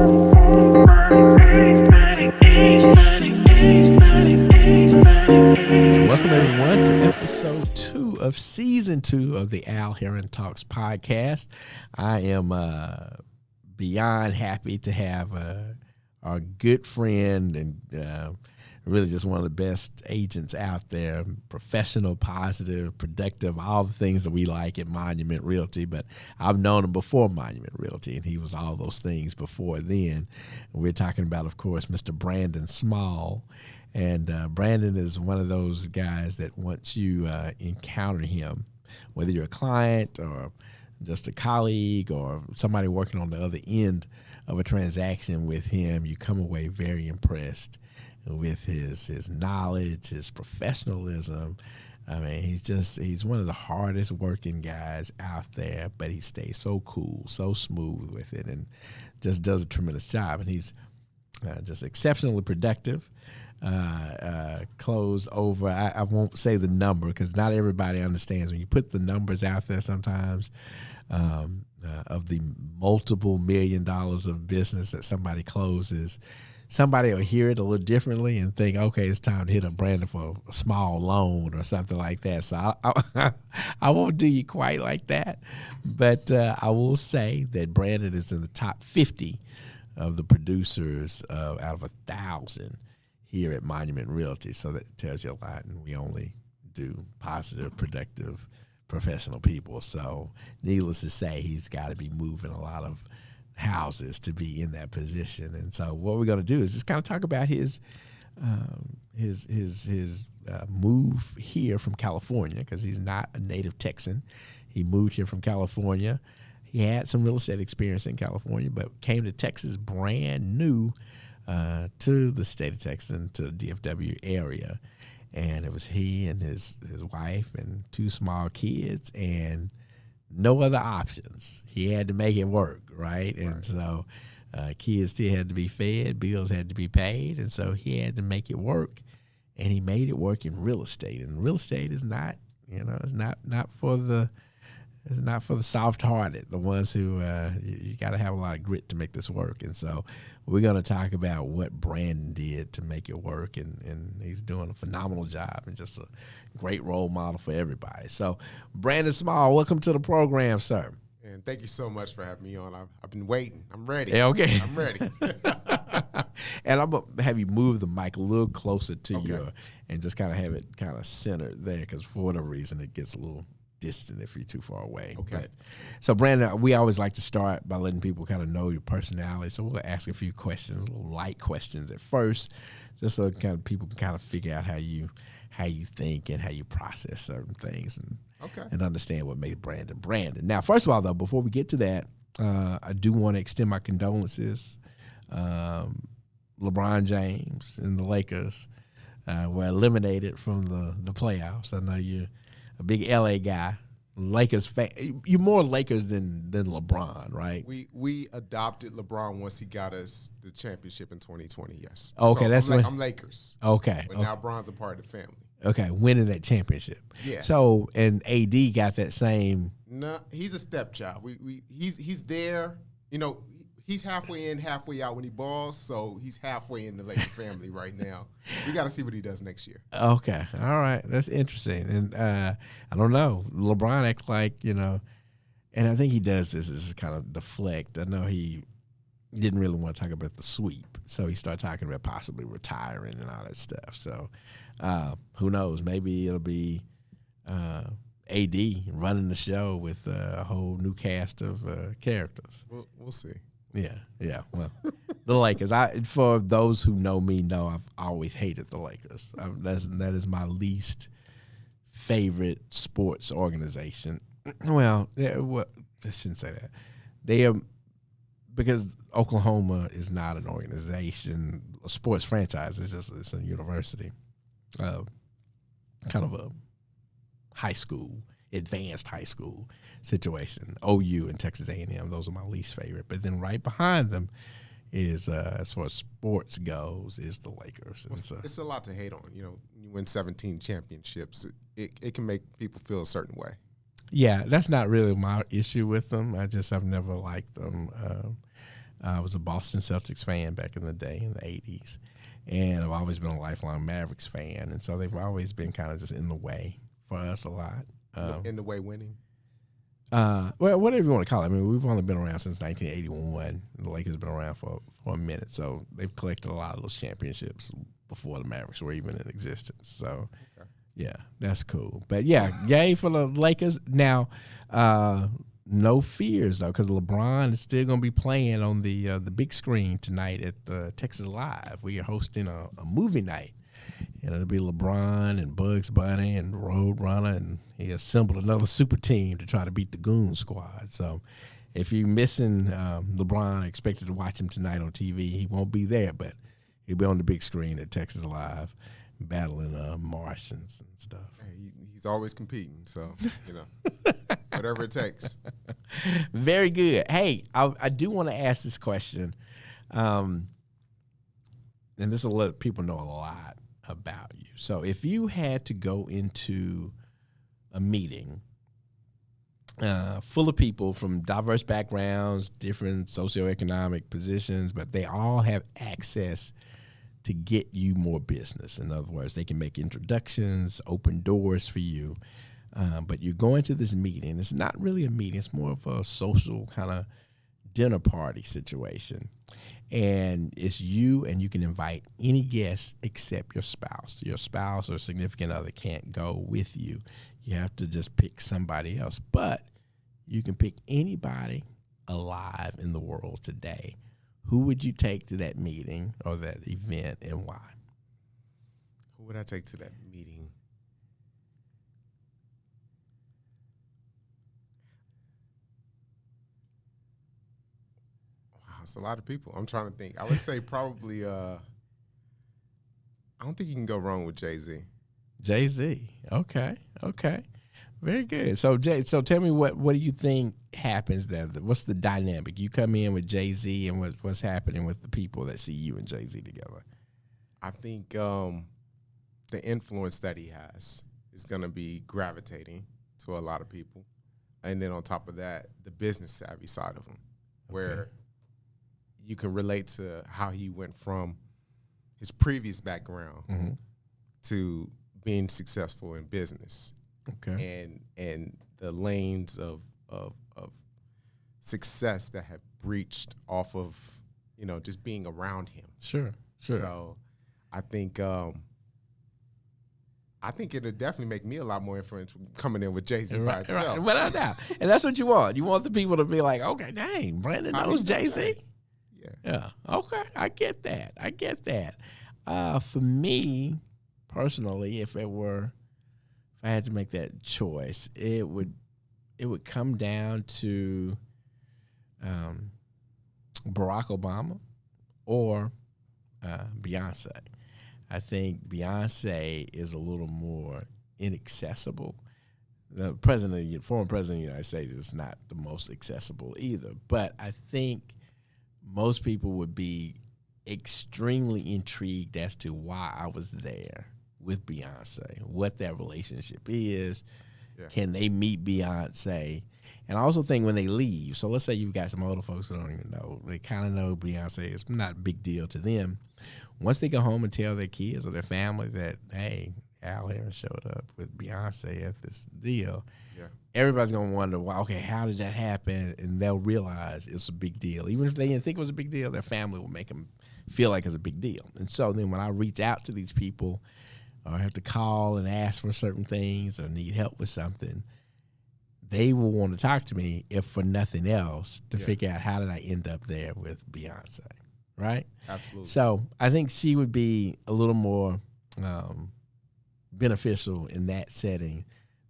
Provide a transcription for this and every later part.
Welcome everyone to episode 2 of season 2 of the Al Heron Talks podcast. I am beyond happy to have our good friend and really just one of the best agents out there, professional, positive, productive, all the things that we like at Monument Realty. But I've known him before Monument Realty, and he was all those things before then. We're talking about, of course, Mr. Brandon Small. And Brandon is one of those guys that once you encounter him, whether you're a client or just a colleague or somebody working on the other end of a transaction with him, you come away very impressed with his knowledge, his professionalism. I mean, he's one of the hardest working guys out there, but he stays so cool, so smooth with it, and just does a tremendous job. And he's just exceptionally productive. Close over, I won't say the number because not everybody understands when you put the numbers out there sometimes of the multiple $1 million of business that somebody closes. Somebody will hear it a little differently and think, okay, it's time to hit up Brandon for a small loan or something like that. So I won't do you quite like that. But I will say that Brandon is in the top 50 of the producers out of 1,000 here at Monument Realty. So that tells you a lot. And we only do positive, productive, professional people. So needless to say, he's got to be moving a lot of houses to be in that position. And so what we're going to do is just kind of talk about his move here from California, because he's not a native Texan. He moved here from California. He had some real estate experience in California, but came to Texas brand new to the state of Texas and to the DFW area. And it was he and his wife and 2 small kids and no other options. He had to make it work, right? And so kids still had to be fed, bills had to be paid, and so he had to make it work. And he made it work in real estate. And real estate is not, it's not for the soft-hearted, the ones who you got to have a lot of grit to make this work. And so we're going to talk about what Brandon did to make it work, and he's doing a phenomenal job and just a great role model for everybody. So, Brandon Small, welcome to the program, sir. And thank you so much for having me on. I've been waiting. I'm ready. Yeah, okay. I'm ready. And I'm going to have you move the mic a little closer to you and just kind of have it kind of centered there, because for whatever reason it gets a little distant if you're too far away. Okay. So, Brandon, we always like to start by letting people kind of know your personality. So we'll ask a few questions, little light questions at first, just so kind of people can kind of figure out how you think and how you process certain things and understand what makes Brandon Brandon. Now, first of all, though, before we get to that, I do want to extend my condolences. LeBron James and the Lakers were eliminated from the playoffs. I know you're a big LA guy, Lakers fan. You're more Lakers than LeBron, right? We adopted LeBron once he got us the championship in 2020. Yes. Okay, so I'm Lakers. Okay, but now LeBron's a part of the family. Okay, winning that championship. Yeah. So and AD got that same. No, he's a stepchild. He's there. He's halfway in, halfway out when he balls, so he's halfway in the Lakers family right now. We got to see what he does next year. Okay, all right, that's interesting. And I don't know, LeBron acts like, and I think he does this is kind of deflect. I know he didn't really want to talk about the sweep, so he started talking about possibly retiring and all that stuff. So who knows? Maybe it'll be AD running the show with a whole new cast of characters. We'll see. Yeah. Well, the Lakers. For those who know me, know I've always hated the Lakers. That is my least favorite sports organization. Well, I shouldn't say that. They are, because Oklahoma is not an organization, a sports franchise. It's a university, kind of a high school, advanced high school situation. OU and Texas A&M, those are my least favorite. But then right behind them is, as far as sports goes, is the Lakers. Well, it's a lot to hate on. You win 17 championships. It can make people feel a certain way. Yeah, that's not really my issue with them. I've never liked them. I was a Boston Celtics fan back in the day in the 80s. And I've always been a lifelong Mavericks fan. And so they've always been kind of just in the way for us a lot. In the way winning? Well, whatever you want to call it. I mean, we've only been around since 1981. The Lakers have been around for a minute. So they've collected a lot of those championships before the Mavericks were even in existence. So, yeah, that's cool. But, yeah, yay for the Lakers. Now, no fears, though, because LeBron is still going to be playing on the big screen tonight at Texas Live. We are hosting a movie night. And it'll be LeBron and Bugs Bunny and Roadrunner, and he assembled another super team to try to beat the Goon Squad. So if you're missing LeBron, expected to watch him tonight on TV, he won't be there, but he'll be on the big screen at Texas Live battling Martians and stuff. Hey, he's always competing, so, whatever it takes. Very good. Hey, I do want to ask this question, and this will let people know a lot about you. So if you had to go into a meeting full of people from diverse backgrounds, different socioeconomic positions, but they all have access to get you more business. In other words, they can make introductions, open doors for you. But you're going to this meeting. It's not really a meeting. It's more of a social kind of dinner party situation. And it's you, and you can invite any guest except your spouse. Your spouse or significant other can't go with you. You have to just pick somebody else. But you can pick anybody alive in the world today. Who would you take to that meeting or that event, and why? Who would I take to that meeting? It's a lot of people. I'm trying to think. I would say probably, I don't think you can go wrong with Jay-Z. Jay-Z. Okay. Very good. So tell me what do you think happens there? What's the dynamic? You come in with Jay-Z, and what's happening with the people that see you and Jay-Z together? I think the influence that he has is going to be gravitating to a lot of people. And then on top of that, the business savvy side of him, where you can relate to how he went from his previous background to being successful in business. Okay. And the lanes of success that have breached off of, just being around him. Sure. So I think it'll definitely make me a lot more influential coming in with Jay-Z by itself. Right. Without doubt. And that's what you want. You want the people to be like, okay, dang, Brandon knows Jay-Z. Yeah. Okay. I get that. For me, personally, if I had to make that choice, it would come down to Barack Obama or Beyonce. I think Beyonce is a little more inaccessible. The former president of the United States is not the most accessible either. But I think most people would be extremely intrigued as to why I was there with Beyonce, what that relationship is. Yeah. Can they meet Beyonce? And I also think when they leave, so let's say you've got some older folks that don't even know, they kind of know Beyonce is not a big deal to them. Once they go home and tell their kids or their family that, hey, Al Heron showed up with Beyonce at this deal, everybody's going to wonder, well, okay, how did that happen? And they'll realize it's a big deal. Even if they didn't think it was a big deal, their family will make them feel like it's a big deal. And so then when I reach out to these people or have to call and ask for certain things or need help with something, they will want to talk to me, if for nothing else, to figure out how did I end up there with Beyonce, right? Absolutely. So I think she would be a little more beneficial in that setting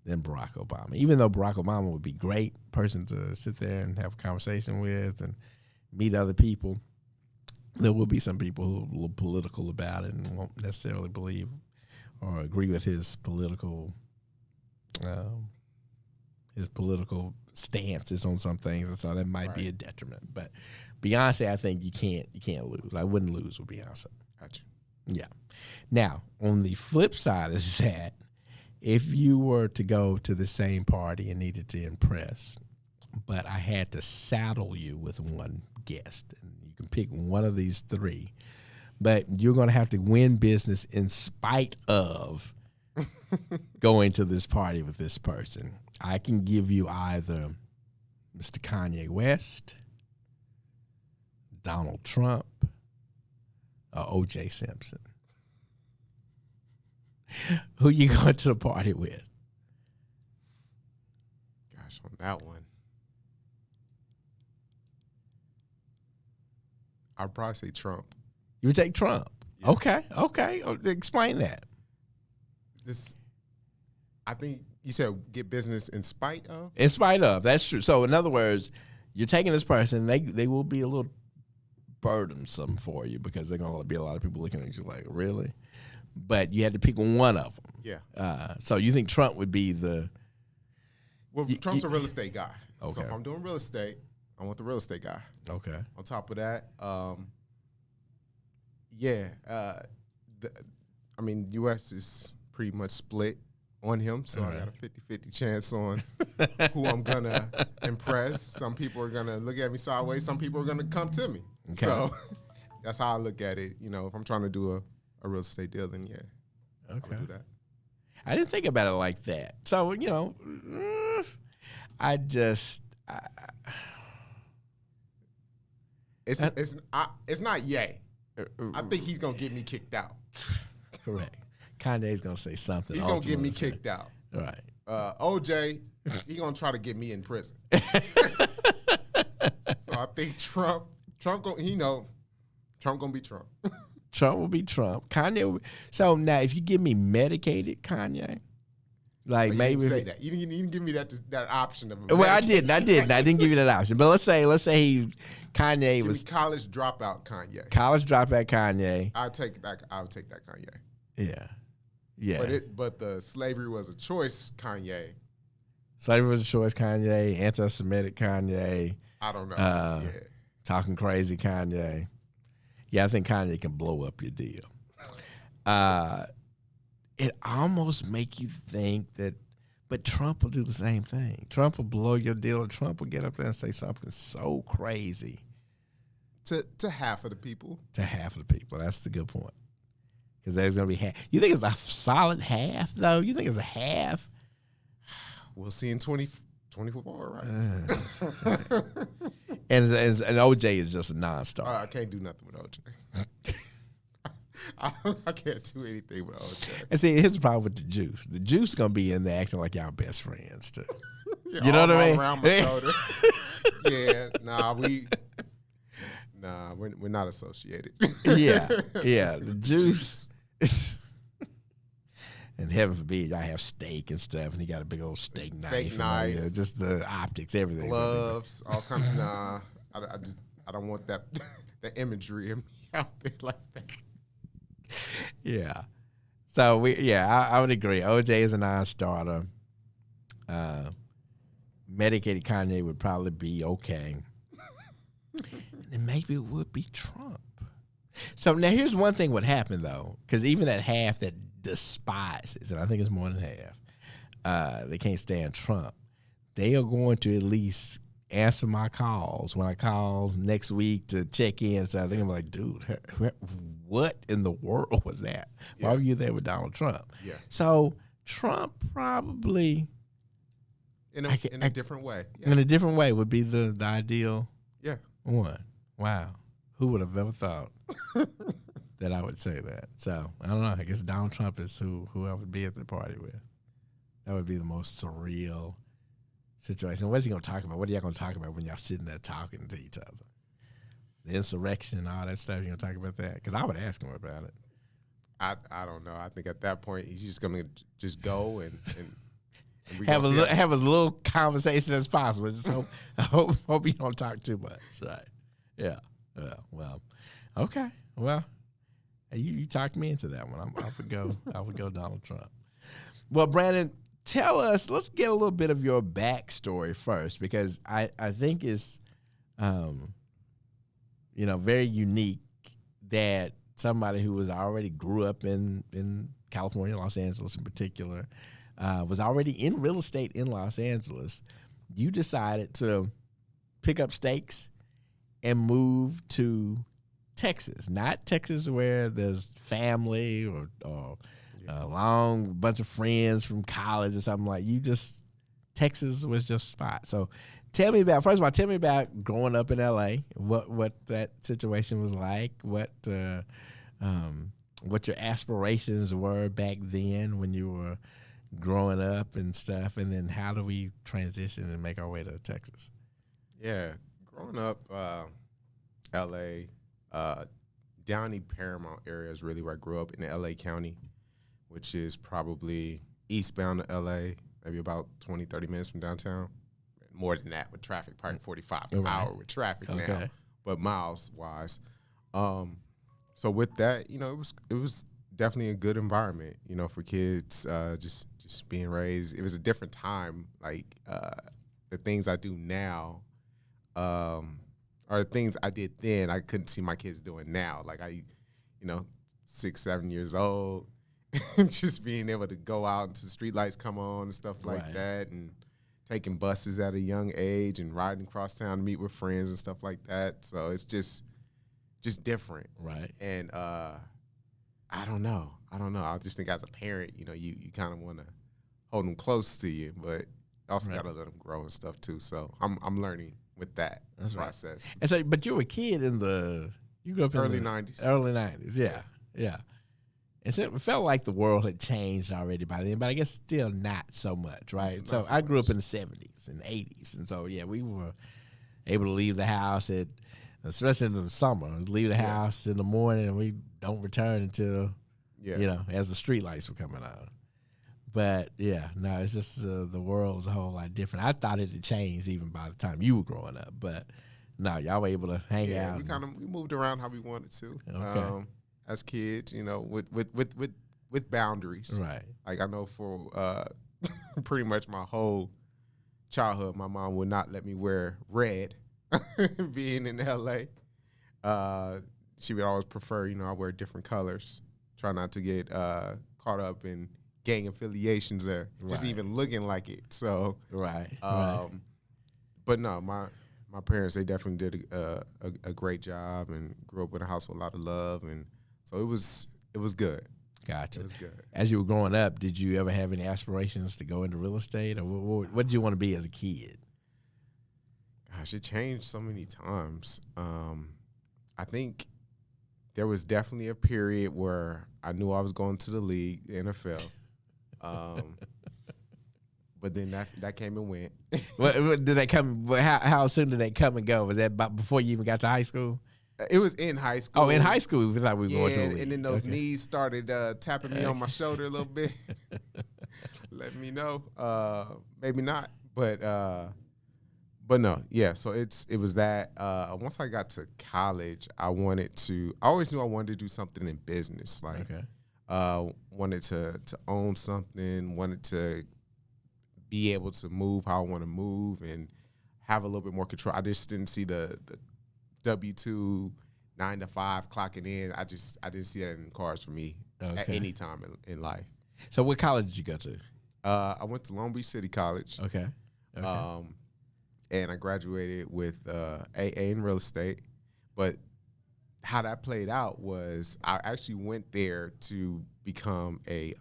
than Barack Obama. Even though Barack Obama would be a great person to sit there and have a conversation with and meet other people, there will be some people who are a little political about it and won't necessarily believe or agree with his political stances on some things, and so that might be a detriment. But Beyonce, I think you can't lose. I wouldn't lose with Beyonce. Gotcha. Yeah. Now, on the flip side of that, if you were to go to the same party and needed to impress, but I had to saddle you with one guest, and you pick one of these three, but you're going to have to win business in spite of going to this party with this person. I can give you either Mr. Kanye West, Donald Trump, or O.J. Simpson. Who you going to the party with? Gosh, on that one, I'd probably say Trump. You would take Trump. Yeah. Okay. Explain that. I think you said get business in spite of? In spite of, that's true. So in other words, you're taking this person, they will be a little burdensome for you because they're going to be a lot of people looking at you like, really? But you had to pick one of them. Yeah. So you think Trump would be the... Well, Trump's a real estate guy. Okay. So if I'm doing real estate, I want the real estate guy. Okay. On top of that, U.S. is pretty much split on him, so I got a 50-50 chance on who I'm going to impress. Some people are going to look at me sideways. Some people are going to come to me. Okay. So that's how I look at it. You know, if I'm trying to do a real estate deal, then yeah, okay. I would do that. I didn't think about it like that. So, you know, it's not yay. I think he's going to get me kicked out. Correct. Kanye's going to say something. He's going to get me kicked out. Right. OJ, he's going to try to get me in prison. So I think Trump going to be Trump. Trump will be Trump. Kanye. So now, if you give me medicated Kanye, like you maybe didn't say that. You didn't give me that option of. Well, I didn't. I didn't give you that option. But let's say Kanye give was me college dropout Kanye. College dropout Kanye. I would take that Kanye. Yeah, yeah. But the slavery was a choice Kanye. Slavery was a choice Kanye. Anti-Semitic Kanye. I don't know. Yeah. Talking crazy Kanye. Yeah, I think Kanye can blow up your deal. It almost make you think that, but Trump will do the same thing. Trump will blow your deal, and Trump will get up there and say something so crazy. To half of the people. To half of the people. That's the good point. Because there's going to be half. You think it's a solid half, though? You think it's a half? We'll see in 2024, right? And OJ is just a non-starter. I can't do nothing with OJ. I can't do anything with OJ. And see, here's the problem with the juice. The juice is going to be in there acting like y'all best friends, too. Yeah, you know what I mean? Around my shoulder. We're not associated. Yeah. The juice. And heaven forbid, I have steak and stuff, and he got a big old steak knife. Just the optics, everything. Gloves, all kinds of, I don't want that the imagery of me out there like that. Yeah. So, I would agree. OJ is a non-starter. Medicated Kanye would probably be okay. And maybe it would be Trump. So, now here's one thing what happened, though, because even that half that despises, and I think it's more than half, they can't stand Trump. They are going to at least answer my calls when I call next week to check in. So I think I'm like, dude, what in the world was that? Why were you there with Donald Trump? Yeah. So Trump probably in a different way. Yeah. In a different way would be the ideal one. Wow. Who would have ever thought that I would say that? So I don't know. I guess Donald Trump is who I would be at the party with. That would be the most surreal situation. What is he going to talk about? What are y'all going to talk about when y'all sitting there talking to each other? The insurrection and all that stuff. You going to talk about that? Because I would ask him about it. I don't know. I think at that point he's just going to just go and have as little conversation as possible. Just hope you don't talk too much. Right? Yeah. Well. Okay. Well, you talked me into that one. I would go Donald Trump. Well, Brandon, tell us. Let's get a little bit of your backstory first, because I think it's, very unique that somebody who already grew up in California, Los Angeles in particular, was already in real estate in Los Angeles. You decided to pick up stakes and move to Texas, not Texas where there's family or a long bunch of friends from college or something like you just Texas was your spot. So tell me about growing up in LA, what that situation was like, what your aspirations were back then when you were growing up and stuff, and then how do we transition and make our way to Texas? Yeah, growing up, LA, Downey Paramount area is really where I grew up in LA County, which is probably eastbound to LA, maybe about 20, 30 minutes from downtown. More than that with traffic, probably 45 an hour with traffic now, but miles wise. So with that, it was definitely a good environment, for kids, just being raised. It was a different time. Like the things I do now, are the things I did then I couldn't see my kids doing now. Like 6, 7 years old, just being able to go out until the street lights come on and stuff like that, and taking buses at a young age and riding across town to meet with friends and stuff like that. So it's just different. Right. And I don't know. I just think as a parent, you kind of want to hold them close to you, but also got to let them grow and stuff too. So I'm learning with that process. And so, but you were a kid you grew up in early the 90s. Early 90s, yeah. And so it felt like the world had changed already by then, but I guess still not so much, right? So I grew up in the 70s and 80s, and so we were able to leave the house especially in the summer, leave the house in the morning, and we don't return until as the street lights were coming on. But it's just the world is a whole lot different. I thought it had changed even by the time you were growing up, but no, y'all were able to hang out. We moved around how we wanted to. Okay. As kids, with boundaries. Right. Like I know for pretty much my whole childhood, my mom would not let me wear red. Being in LA, she would always prefer, I wear different colors. Try not to get caught up in gang affiliations or just even looking like it. So but no, my parents, they definitely did a great job and grew up in a house with a lot of love, and so it was good. Gotcha. It was good. As you were growing up, did you ever have any aspirations to go into real estate, or what did you want to be as a kid? Gosh, it changed so many times. I think there was definitely a period where I knew I was going to the league, the NFL. But then that came and went. What did they come? How soon did they come and go? Was that about before you even got to high school? It was in high school. Oh, in high school, we thought we were going to the league. And then those knees started tapping me on my shoulder a little bit, letting me know. Maybe not, but no, yeah. So it was that. Once I got to college, I always knew I wanted to do something in business. Like, wanted to own something, wanted to be able to move how I want to move and have a little bit more control. I just didn't see the W-2 9 to 5 clocking in. I didn't see that in the cards for me at any time in life. So what college did you go to? I went to Long Beach City College. Okay. And I graduated with AA in real estate. But how that played out was I actually went there to become a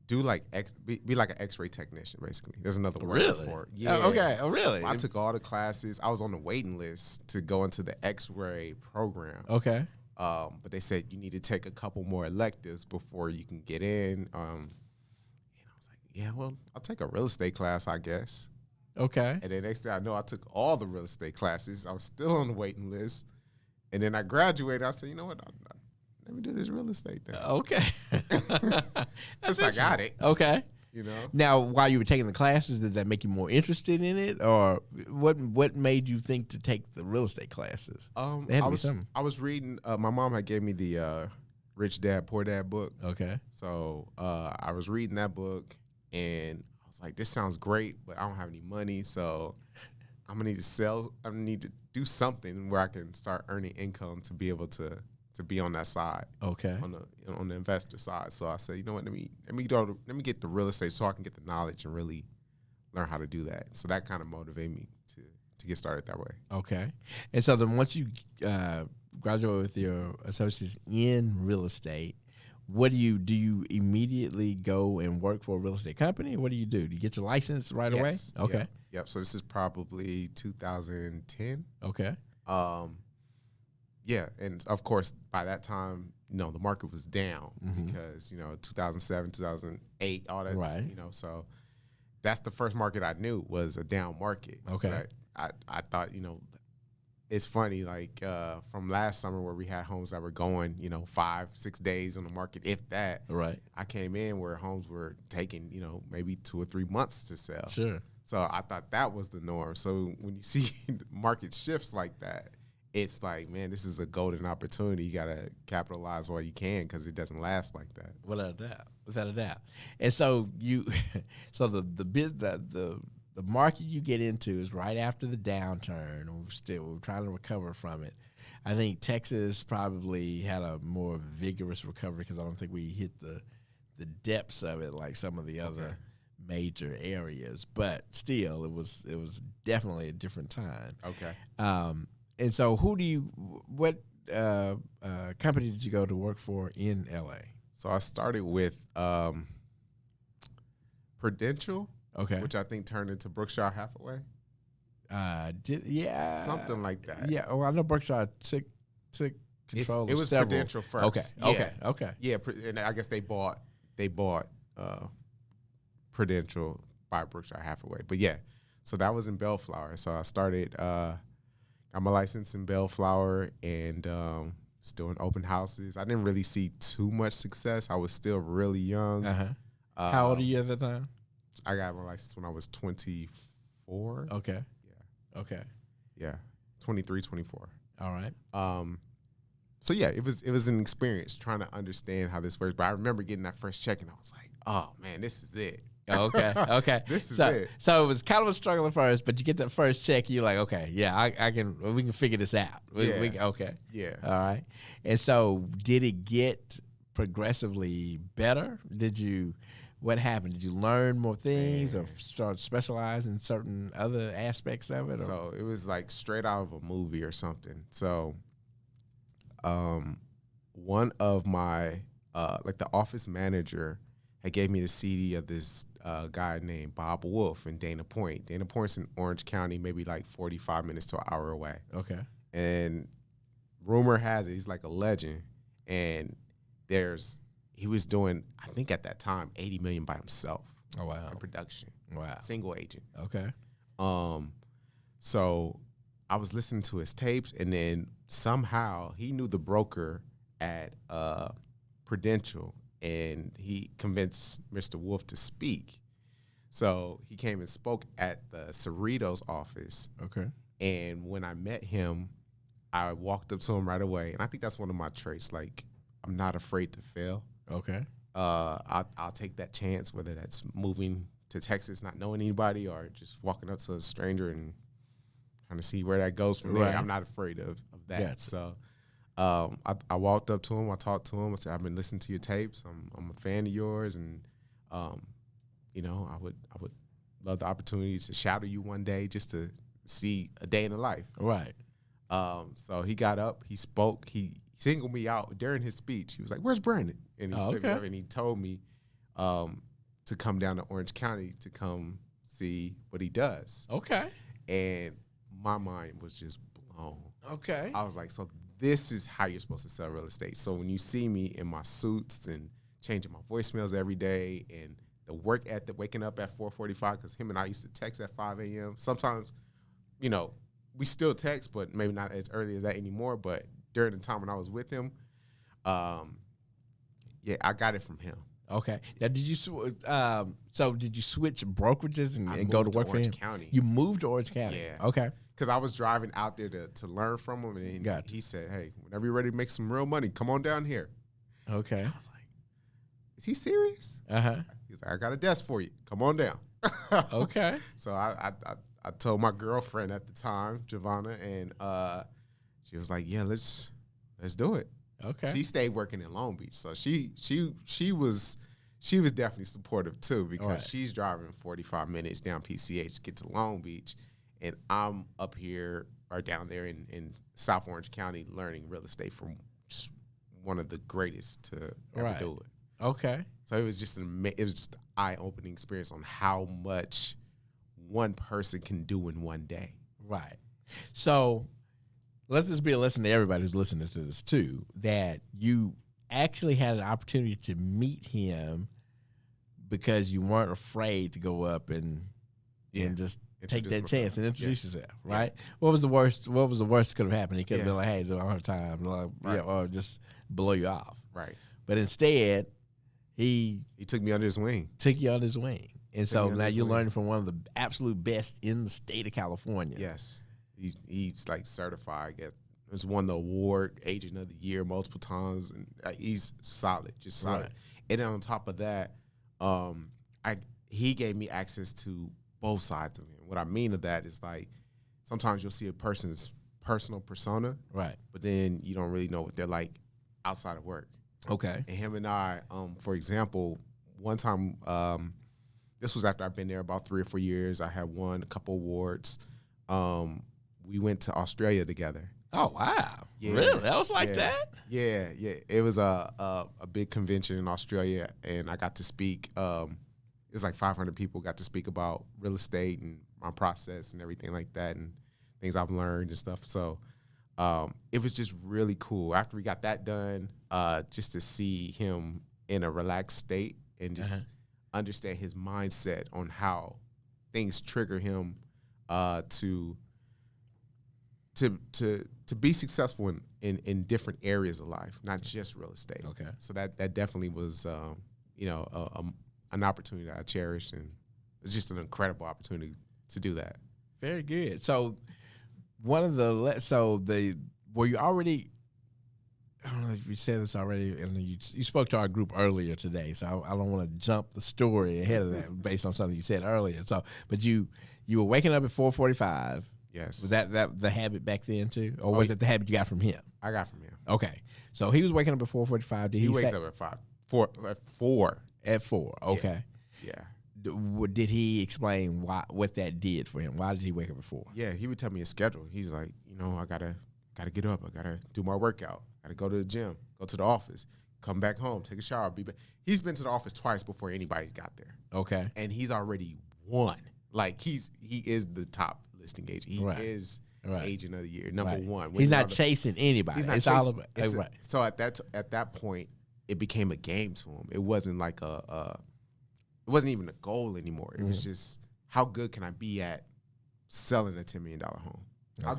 be like an X-ray technician, basically. There's another word for it. Yeah. Oh, okay. Oh, really? I took all the classes. I was on the waiting list to go into the X-ray program. Okay. But they said you need to take a couple more electives before you can get in. And I was like, yeah, well, I'll take a real estate class, I guess. Okay. And then next thing I know, I took all the real estate classes. I was still on the waiting list. And then I graduated. I said, you know what? Let me do this real estate thing. Okay. Since I got it. Okay. You know. Now, while you were taking the classes, did that make you more interested in it, or what made you think to take the real estate classes? I was reading. My mom had gave me the Rich Dad Poor Dad book. Okay. So I was reading that book, and I was like, "This sounds great, but I don't have any money, so I'm gonna need to sell. I need to do something where I can start earning income to be able to be on that side, okay, on the investor side." So I said, you know what, let me get the real estate so I can get the knowledge and really learn how to do that. So that kind of motivated me to get started that way. Okay. And so then once you graduate with your associates in real estate, what do? You immediately go and work for a real estate company? What do? You get your license right away? Okay. Yep. So this is probably 2010. Okay. Yeah, and of course by that time, the market was down because 2007, 2008, all that. Right. So that's the first market I knew was a down market. Okay. So I thought, it's funny, like from last summer where we had homes that were going, 5-6 days on the market, if that. Right. I came in where homes were taking, maybe 2 or 3 months to sell. Sure. So I thought that was the norm. So when you see the market shifts like that, it's like, man, this is a golden opportunity. You got to capitalize while you can because it doesn't last like that. Without a doubt. And so the market you get into is right after the downturn. We're trying to recover from it. I think Texas probably had a more vigorous recovery because I don't think we hit the depths of it like some of the other major areas. But still, it was definitely a different time. Okay. And so what company did you go to work for in LA? So I started with Prudential, which I think turned into Berkshire Hathaway. Something like that. Yeah. Oh, I know Berkshire took control. It was several. Prudential first. Okay. Yeah, and I guess they bought Prudential by Berkshire Hathaway. But yeah, so that was in Bellflower. So I started. Got my license in Bellflower and still in open houses. I didn't really see too much success. I was still really young. How old are you at the time? I got my license when I was 24. Okay. Yeah. Okay. Yeah. 23, 24. All right. So yeah, it was an experience trying to understand how this works. But I remember getting that first check and I was like, oh man, this is it. Okay. This is it. So it was kind of a struggle at first, but you get that first check, you're like, okay, yeah, we can figure this out. Okay. Yeah. All right. And so did it get progressively better? What happened? Did you learn more things or start specializing in certain other aspects of it? So it was like straight out of a movie or something. So one of my, like the office manager had gave me the CD of this guy named Bob Wolf in Dana Point. Dana Point's in Orange County, maybe like 45 minutes to an hour away. Okay. And rumor has it, he's like a legend. And he was doing, I think at that time, $80 million by himself. Oh, wow. In production. Wow. Single agent. Okay. So I was listening to his tapes, and then somehow he knew the broker at Prudential, and he convinced Mr. Wolf to speak. So he came and spoke at the Cerritos office. Okay. And when I met him, I walked up to him right away. And I think that's one of my traits. Like, I'm not afraid to fail. Okay. I'll take that chance, whether that's moving to Texas, not knowing anybody, or just walking up to a stranger and trying to see where that goes from there. I'm not afraid of that. Yes. So I walked up to him. I talked to him. I said, I've been listening to your tapes. I'm a fan of yours. And, I would love the opportunity to shadow you one day just to see a day in the life. Right. So he got up. He spoke. He singled me out during his speech. He was like, "Where's Brandon?" And he stood up and he told me to come down to Orange County to come see what he does. Okay. And my mind was just blown. Okay. I was like, so this is how you're supposed to sell real estate. So when you see me in my suits and changing my voicemails every day and the work ethic, waking up at 4:45, because him and I used to text at 5 a.m. Sometimes, we still text, but maybe not as early as that anymore. But during the time when I was with him, I got it from him. Okay. Now, did you switch brokerages and go to work for him? Orange County. You moved to Orange County. Yeah. Okay. Because I was driving out there to learn from him, and he said, "Hey, whenever you're ready to make some real money, come on down here." Okay. I was like, "Is he serious?" He was like, "I got a desk for you. Come on down." Okay. So I told my girlfriend at the time, Giovanna, and she was like, "Yeah, let's do it." Okay. She stayed working in Long Beach, so she was definitely supportive too, because she's driving 45 minutes down PCH to get to Long Beach, and I'm up here or down there in South Orange County learning real estate from just one of the greatest to ever do it. Okay. So it was just an eye-opening experience on how much one person can do in one day. Right. So let this be a lesson to everybody who's listening to this too, that you actually had an opportunity to meet him because you weren't afraid to go up and just take that chance and introduce yourself, right? Yeah. What was the worst that could have happened? He could have been like, hey, I don't have time, or just blow you off. Right. But instead, he took me under his wing. Took you under his wing. And so now you're learning from one of the absolute best in the state of California. Yes. He's like certified. He's won the award, Agent of the Year multiple times, and he's solid, just solid. Right. And then on top of that, he gave me access to both sides of him. What I mean of that is, like, sometimes you'll see a person's personal persona, right? But then you don't really know what they're like outside of work. Okay. And him and I, for example, one time, this was after I've been there about 3 or 4 years. I had won a couple awards. We went to Australia together. Oh, wow. Yeah. Really? That was like that? Yeah. It was a big convention in Australia, and I got to speak. It was like 500 people got to speak about real estate and my process and everything like that and things I've learned and stuff. So it was just really cool. After we got that done, just to see him in a relaxed state and just understand his mindset on how things trigger him to be successful in different areas of life, not just real estate. Okay. So that definitely was, an opportunity that I cherished, and it's just an incredible opportunity to do that. Very good. So were you already, I don't know if you said this already, and you spoke to our group earlier today, so I don't want to jump the story ahead of that based on something you said earlier. So, but you were waking up at 4:45. Yes. Was that the habit back then too, or was it the habit you got from him? I got from him. Okay. So he was waking up at 4:45. He wakes up at 4. At 4. Okay. Yeah. Did he explain what that did for him? Why did he wake up at 4? Yeah, he would tell me his schedule. He's like, I gotta get up. I gotta do my workout. I gotta go to the gym, go to the office, come back home, take a shower, be back. He's been to the office twice before anybody got there. Okay. And he's already won. Like he is the top listing agent. He is Agent of the Year, number one. He's not chasing anybody. He's not chasing. All about right. So at that point, it became a game to him. It wasn't like it wasn't even a goal anymore. It was just, how good can I be at selling a $10 million home? How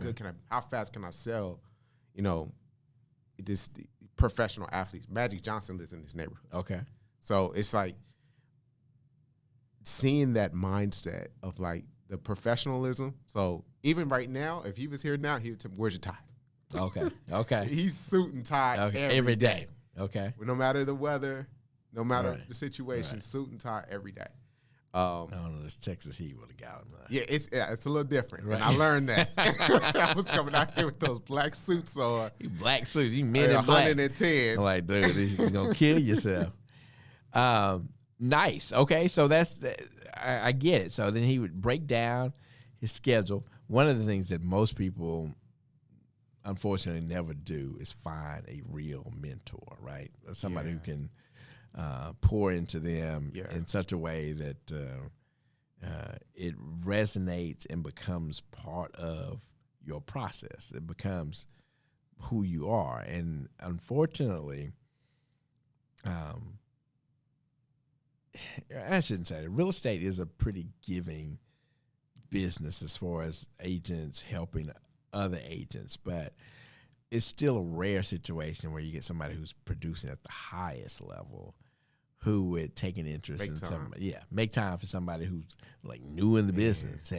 fast can I sell, this professional athletes? Magic Johnson lives in this neighborhood. Okay. So it's like seeing that mindset of like the professionalism. So even right now, if he was here now, he would tell me, where's your tie? Okay. He's suit and tie every day. Okay. No matter the weather, no matter the situation, suit and tie every day. I don't know. This Texas heat would have got him. Yeah, it's a little different. Right. And I learned that. I was coming out here with those black suits on. Black suits. You men in black. 110. I'm like, dude, you're going to kill yourself. Nice. Okay, so I get it. So then he would break down his schedule. One of the things that most people unfortunately never do is find a real mentor, right? Somebody who can pour into them in such a way that it resonates and becomes part of your process. It becomes who you are. And unfortunately, I shouldn't say it. Real estate is a pretty giving business as far as agents helping other agents, but it's still a rare situation where you get somebody who's producing at the highest level who would take an interest in somebody. Yeah, make time for somebody who's like new in the business.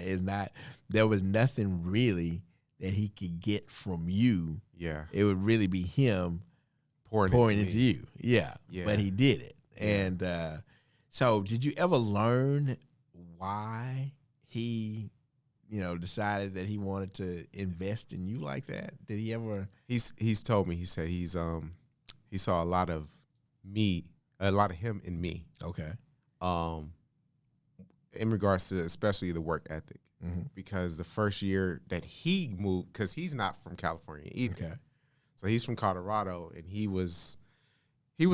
There was nothing really that he could get from you. Yeah. It would really be him pouring into you. Yeah. But he did it. Yeah. And so did you ever learn why he decided that he wanted to invest in you like that? Did he ever? He's told me. He said he saw a lot of him in me. Okay. In regards to especially the work ethic. because the first year that he moved, because he's not from California either. Okay. So he's from Colorado, and he was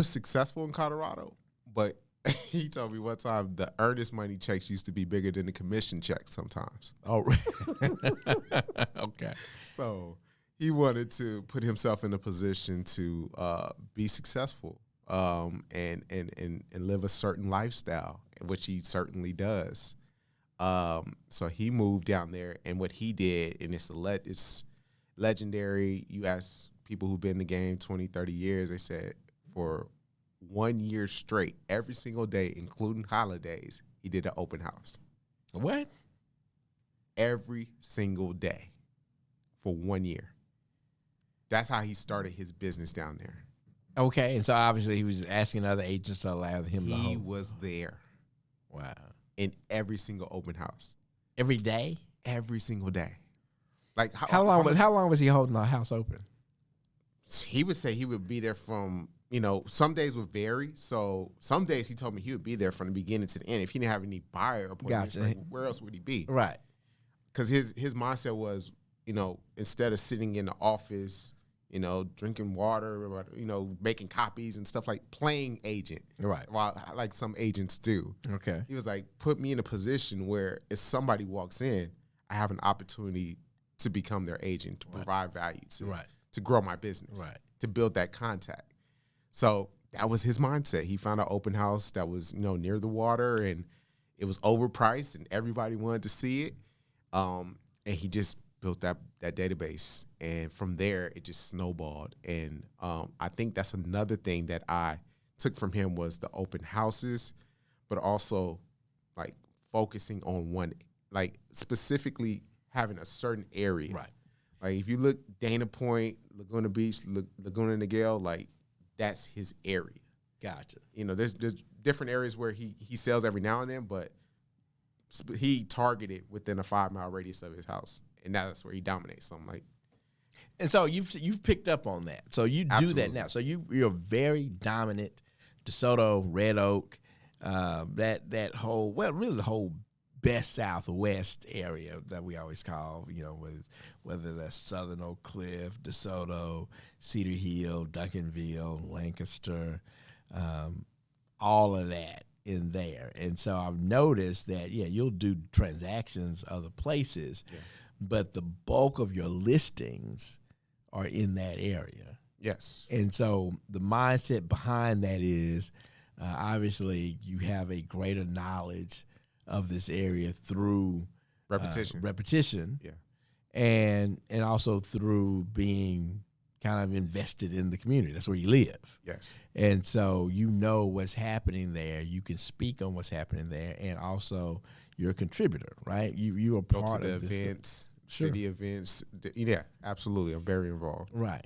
successful in Colorado, but he told me one time the earnest money checks used to be bigger than the commission checks sometimes. Oh, okay. So he wanted to put himself in a position to be successful and live a certain lifestyle, which he certainly does. So he moved down there, and what he did, and it's legendary. You ask people who've been in the game 20, 30 years, they said for 1 year straight, every single day, including holidays, he did an open house. What? Every single day for 1 year. That's how he started his business down there. Okay, and so obviously he was asking other agents to allow him to hold. He was there. Wow. In every single open house. Every day? Every single day. Like how long was he holding the house open? He would say he would be there from, some days would vary. So some days he told me he would be there from the beginning to the end. If he didn't have any buyer appointments, Gotcha. like, where else would he be? Right. Because his mindset was, instead of sitting in the office, drinking water, making copies and stuff, like playing agent. Right. While like some agents do. Okay. He was like, put me in a position where if somebody walks in, I have an opportunity to become their agent, to provide value, to grow my business, to build that contact. So that was his mindset. He found an open house that was, near the water, and it was overpriced, and everybody wanted to see it. And he just built that database, and from there it just snowballed. And I think that's another thing that I took from him was the open houses, but also like focusing on one, like specifically having a certain area. Right. Like if you look Dana Point, Laguna Beach, Laguna Niguel, like that's his area. Gotcha. There's different areas where he sells every now and then, but he targeted within a 5-mile radius of his house, and that's where he dominates. So I'm like, and so you've picked up on that. So you do that now. So you're very dominant. DeSoto, Red Oak, that whole, well, really the whole best Southwest area that we always call, with whether that's Southern Oak Cliff, DeSoto, Cedar Hill, Duncanville, Lancaster, all of that in there. And so I've noticed that, you'll do transactions other places, but the bulk of your listings are in that area. Yes. And so the mindset behind that is obviously you have a greater knowledge of this area through repetition, and also through being kind of invested in the community. That's where you live. Yes. And so what's happening there. You can speak on what's happening there, and also you're a contributor, right? You are part of the events, city events. Yeah, absolutely. I'm very involved. Right.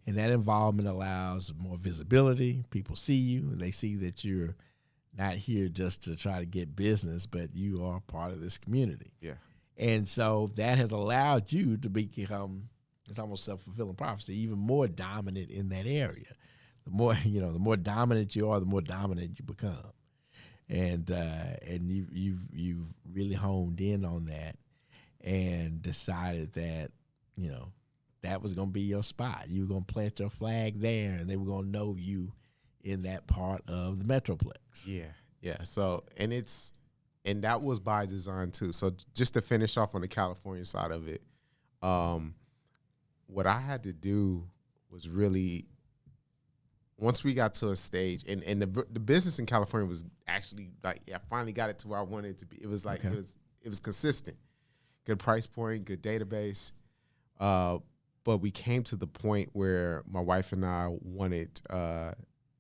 And that involvement allows more visibility. People see you. They see that you're not here just to try to get business, but you are part of this community. Yeah. And so that has allowed you to become, it's almost self-fulfilling prophecy, even more dominant in that area. The more dominant you are, the more dominant you become. And you've really honed in on that and decided that, that was going to be your spot. You were going to plant your flag there, and they were going to know you in that part of the Metroplex. Yeah. So, and that was by design too. So just to finish off on the California side of it, what I had to do was really, once we got to a stage, and the business in California was actually like, I finally got it to where I wanted it to be. It was like, it was consistent, good price point, good database. But we came to the point where my wife and I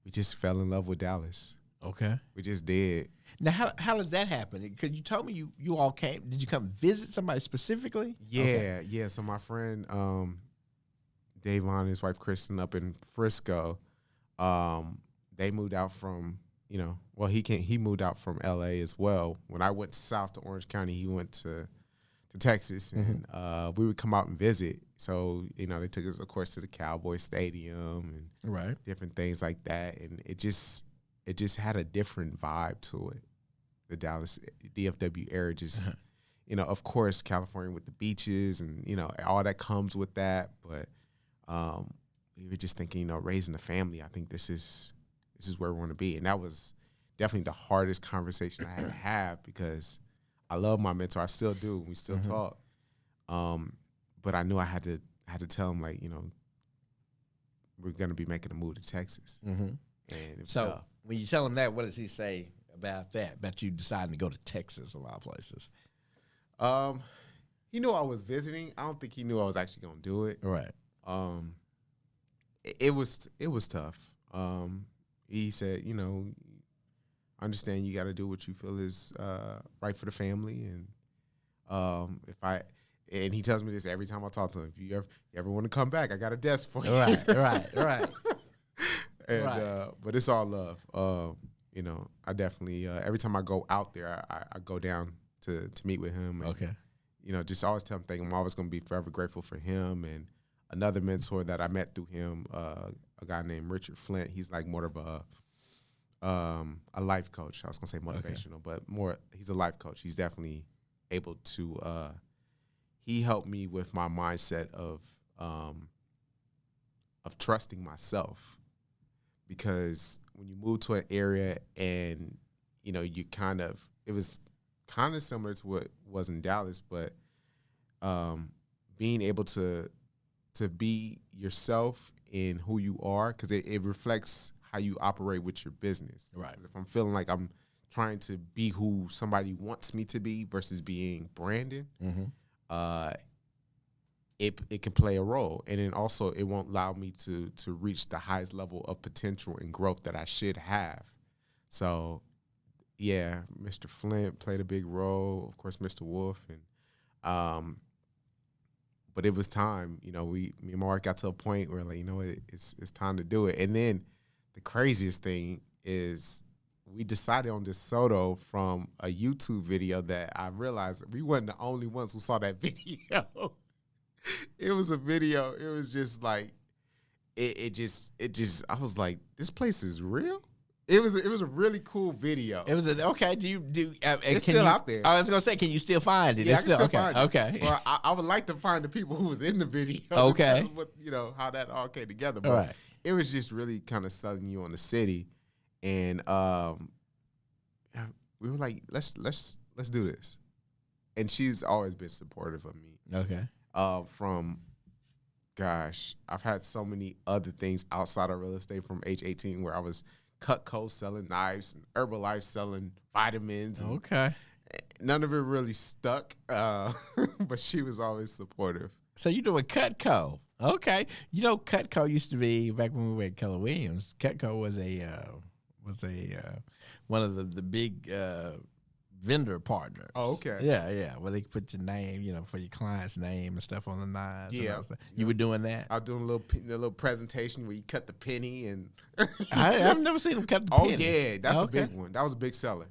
we just fell in love with Dallas. Okay. We just did. Now, how does that happen? Because you told me you all came. Did you come visit somebody specifically? Yeah. So my friend Davon and his wife Kristen up in Frisco, they moved out from, he moved out from LA as well. When I went south to Orange County, he went to Texas, and we would come out and visit. So, they took us, of course, to the Cowboy Stadium and different things like that. And it just had a different vibe to it. The Dallas DFW area just, of course, California with the beaches and, all that comes with that. But we were just thinking, raising a family, I think this is where we want to be. And that was definitely the hardest conversation I had to have because I love my mentor. I still do. We still talk. But I knew I had to tell him, like, we're going to be making a move to Texas. And it was tough. When you tell him that, what does he say about that, about you deciding to go to Texas of all places? He knew I was visiting. I don't think he knew I was actually going to do it. Right. It was tough. He said, I understand you got to do what you feel is right for the family. And and he tells me this every time I talk to him. If you ever want to come back, I got a desk for you. Right. And but it's all love. I definitely every time I go out there, I go down to meet with him. And, Okay. Just always tell him I'm always going to be forever grateful for him. And another mentor that I met through him, a guy named Richard Flint. He's like more of a life coach. I was going to say motivational, but more he's a life coach. He's definitely able to. He helped me with my mindset of trusting myself, because when you move to an area and you it was kind of similar to what was in Dallas, but being able to be yourself in who you are, because it reflects how you operate with your business. Right. If I'm feeling like I'm trying to be who somebody wants me to be versus being Brandon, it can play a role. And then also it won't allow me to reach the highest level of potential and growth that I should have. So, yeah, Mr. Flint played a big role. Of course, Mr. Wolf. And but it was time. Me and Mark got to a point where, like, it's time to do it. And then the craziest thing is we decided on DeSoto from a YouTube video that I realized we weren't the only ones who saw that video. It was a video. It was just like, it just, I was like, this place is real. It was a really cool video. It was okay. It's still out there. I was gonna say, can you still find it? Yeah, It's I can still find it. Okay. Well, I would like to find the people who was in the video. Okay. To tell them how that all came together. But Right. It was just really kind of selling you on the city, and we were like, let's do this. And she's always been supportive of me. Okay. I've had so many other things outside of real estate from age 18 where I was Cutco selling knives and Herbalife selling vitamins. Okay. None of it really stuck, but she was always supportive. So you're doing Cutco. Okay. Cutco used to be, back when we were at Keller Williams, Cutco was one of the big vendor partners. Oh, okay. Yeah. Well, they put your name, for your client's name and stuff on the knives. Yeah. You were doing that? I was doing a little presentation where you cut the penny and. I've never seen them cut the penny. Oh yeah, that's a big one. That was a big seller.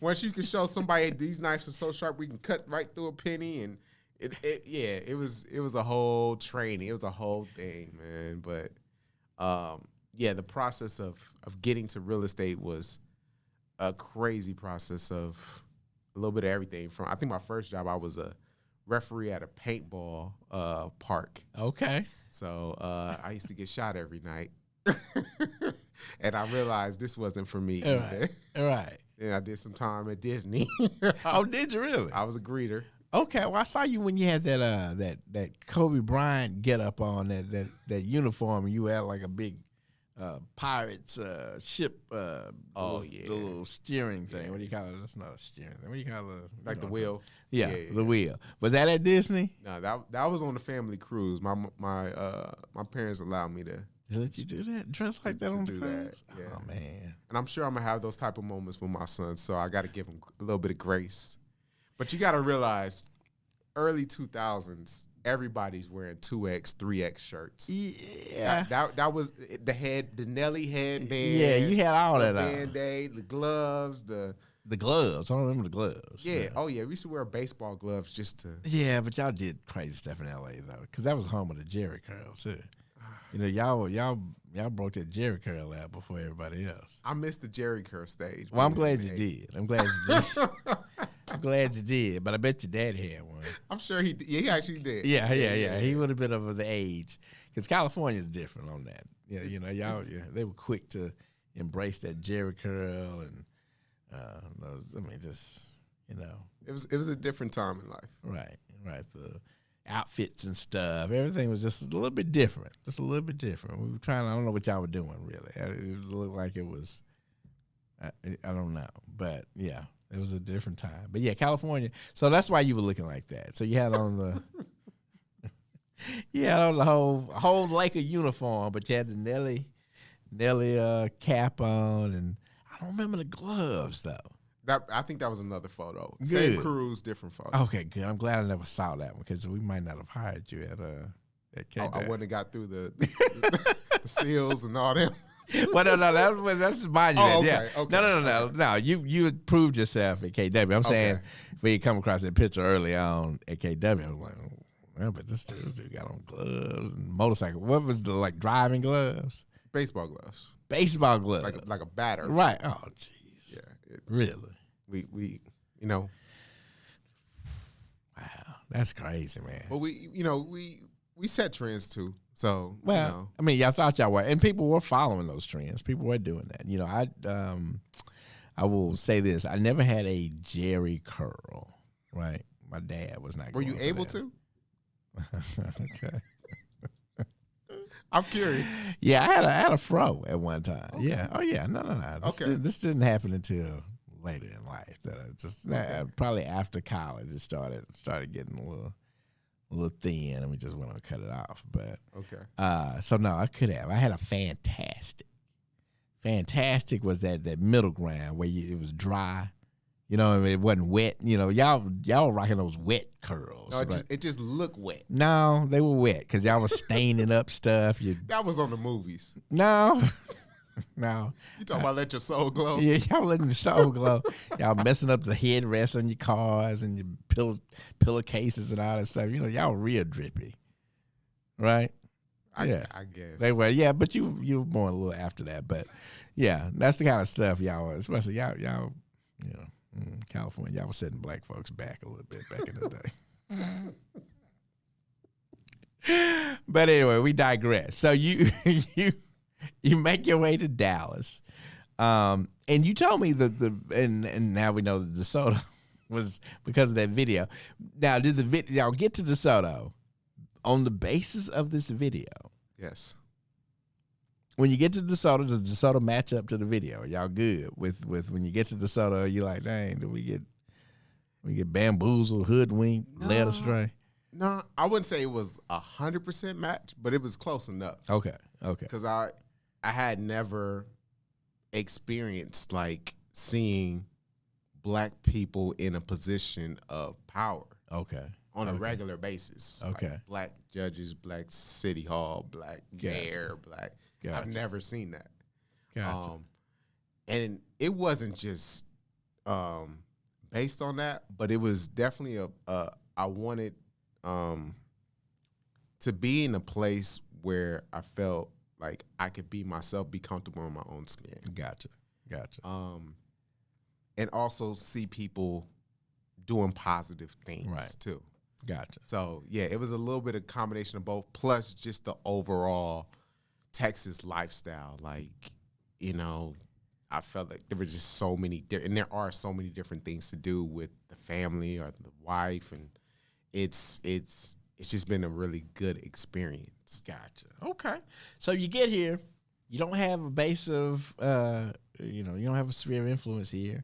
Once you can show somebody these knives are so sharp, we can cut right through a penny, and it was a whole training. It was a whole thing, man. But the process of getting to real estate was a crazy process of a little bit of everything. From, I think my first job, I was a referee at a paintball park. Okay. So I used to get shot every night. And I realized this wasn't for me either. Right. Then I did some time at Disney. Oh, did you really? I was a greeter. Okay, well, I saw you when you had that Kobe Bryant get up on that uniform, and you had like a big pirates ship. The little steering thing. Yeah. What do you call it? That's not a steering thing. What do you call it? Like the wheel. Yeah, the wheel. Was that at Disney? No, that was on the family cruise. My parents allowed me to. Let you do that? Dress like that on the cruise? Yeah. Oh man! And I'm sure I'm gonna have those type of moments with my son. So I got to give him a little bit of grace. But you got to realize, early 2000s, everybody's wearing 2X, 3X shirts. Yeah. That was the Nelly headband. Yeah, you had all that on. Band-Aid, the gloves, the gloves. I don't remember the gloves. Yeah. Oh, yeah. We used to wear baseball gloves just to. Yeah, but y'all did crazy stuff in L.A., though, because that was home of the Jerry curl, too. Y'all broke that Jerry curl out before everybody else. I missed the Jerry curl stage. Well, I'm glad you did. I'm glad you did, but I bet your dad had one. I'm sure he did. Yeah, he actually did. Yeah. He would have been of the age, because California's different on that. Yeah, they were quick to embrace that Jerry curl and those. I mean, just it was a different time in life. Right. The outfits and stuff, everything was just a little bit different. We were trying. I don't know what y'all were doing really. It looked like it was. I don't know, but yeah. It was a different time. But yeah, California. So that's why you were looking like that. So you had on the whole Laker uniform, but you had the Nelly cap on, and I don't remember the gloves though. I think that was another photo. Good. Same cruise, different photo. Okay, good. I'm glad I never saw that one, because we might not have hired you at K. I wouldn't have got through the seals and all that. Well, no, that's Monument. Oh, okay, yeah. okay. No. You had proved yourself at KW. I'm saying when you come across that picture early on at KW, I was like, well, but this dude got on gloves and motorcycle. What was the driving gloves? Baseball gloves. Baseball gloves. Like a batter. Right. Oh, jeez. Yeah. Really? We Wow, that's crazy, man. But we set trends too. So I mean, y'all thought y'all were, and people were following those trends. People were doing that. I will say this: I never had a Jerry curl. Right, my dad was not. Were you able to? Okay. I'm curious. Yeah, I had a fro at one time. Okay. Yeah. Oh yeah. No. This didn't happen until later in life. Probably after college it started getting a little thin, and we just went on and cut it off. But so no, I could have. I had a fantastic. Fantastic was that middle ground where it was dry. It wasn't wet. Y'all were rocking those wet curls. No, it just looked wet. No, they were wet because y'all was staining up stuff. That was on the movies. No. You talking about let your soul glow? Yeah, y'all letting your soul glow. Y'all messing up the headrests on your cars and your pillowcases and all that stuff. Y'all real drippy, right? I guess they were. Yeah, but you were born a little after that. But yeah, that's the kind of stuff y'all were. Especially y'all. California, y'all was setting black folks back a little bit back in the day. But anyway, we digress. So you make your way to Dallas, and you told me and now we know that DeSoto was because of that video. Now, did y'all get to DeSoto on the basis of this video? Yes. When you get to DeSoto, does DeSoto match up to the video? Y'all good with when you get to DeSoto? You like, dang, did we get bamboozled, hoodwinked, led astray? No, I wouldn't say it was 100% match, but it was close enough. Okay. Because I had never experienced seeing black people in a position of power. Okay. On a regular basis. Okay. Black judges, black city hall, black mayor, black. Gotcha. I've never seen that. Gotcha. And it wasn't just based on that, but it was definitely I wanted to be in a place where I felt like I could be myself, be comfortable in my own skin. Gotcha. And also see people doing positive things too. Gotcha. So yeah, it was a little bit of combination of both, plus just the overall Texas lifestyle. I felt like there were just so many, and there are so many different things to do with the family or the wife, and it's just been a really good experience. Gotcha. Okay. So you get here, you don't have a base of, you don't have a sphere of influence here,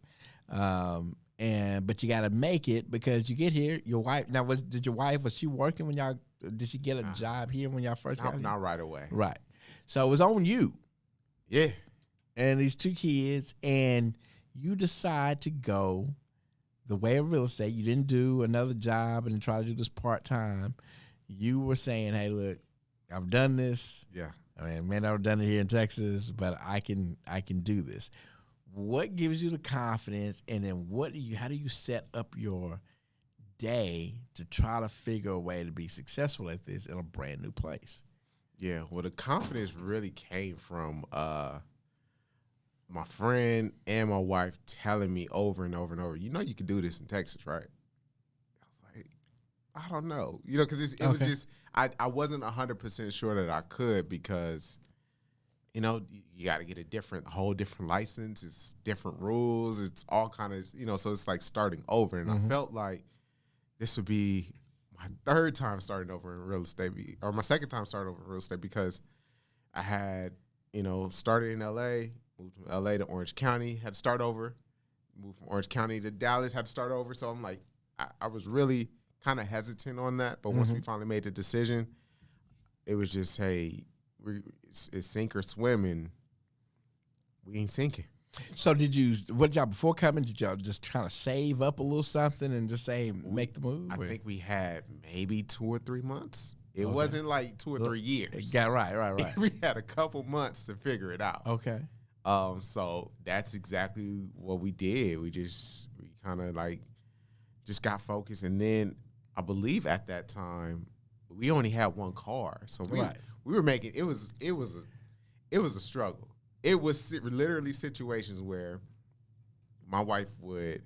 but you got to make it because you get here. Your wife was she working when y'all? Did she get a job here when y'all first got here? Not right away. Right. So it was on you. Yeah. And these two kids, and you decide to go the way of real estate. You didn't do another job and try to do this part-time. You were saying, hey, look, I've done this. Yeah. I've done it here in Texas, but I can do this. What gives you the confidence, and then how do you set up your day to try to figure a way to be successful at this in a brand new place? Yeah, well, the confidence really came from my friend and my wife telling me over and over and over, you can do this in Texas, right? I was like, I don't know, because it was just, I wasn't 100% sure that I could because, you got to get a whole different license. It's different rules. It's all kind of, so it's like starting over. And I felt like this would be my third time starting over in real estate, or my second time starting over in real estate, because I had, started in LA, moved from LA to Orange County, had to start over, moved from Orange County to Dallas, had to start over. So I'm like, I was really kind of hesitant on that. But once we finally made the decision, it was just, hey, it's sink or swim, and we ain't sinking. So what y'all, before coming, did y'all just try to save up a little something and just say, make the move? I think we had maybe 2 or 3 months. It wasn't like 2 or 3 years. Yeah, right. We had a couple months to figure it out. Okay. So that's exactly what we did. We kind of like just got focused. And then I believe at that time we only had one car. So we were making, it was a struggle. It was literally situations where my wife would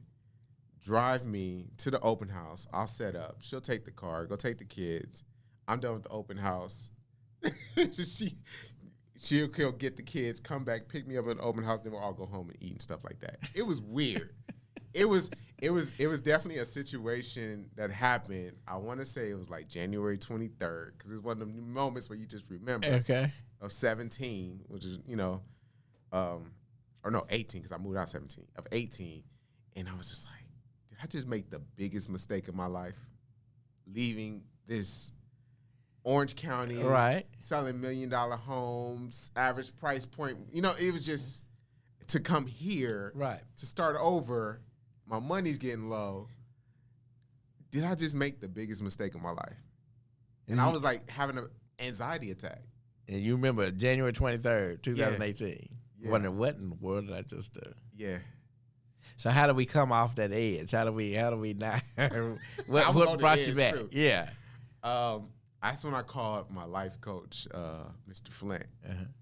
drive me to the open house. I'll set up. She'll take the car, go take the kids. I'm done with the open house. She'll get the kids, come back, pick me up at the open house, then we'll all go home and eat and stuff like that. It was weird. It was definitely a situation that happened. I want to say it was like January 23rd, because it's one of the moments where you just remember. Of 17, which is, or no, 18, because I moved out 17, of 18. And I was just like, did I just make the biggest mistake of my life? Leaving this Orange County, selling $1 million homes, average price point. It was just to come here, to start over. My money's getting low. Did I just make the biggest mistake of my life? And I was like having an anxiety attack. And you remember January 23rd, 2018. Yeah. Wondering what in the world did I just do? Yeah. So how do we come off that edge? How do we not? what brought you back? Too. Yeah. That's when I called my life coach, Mr. Flint.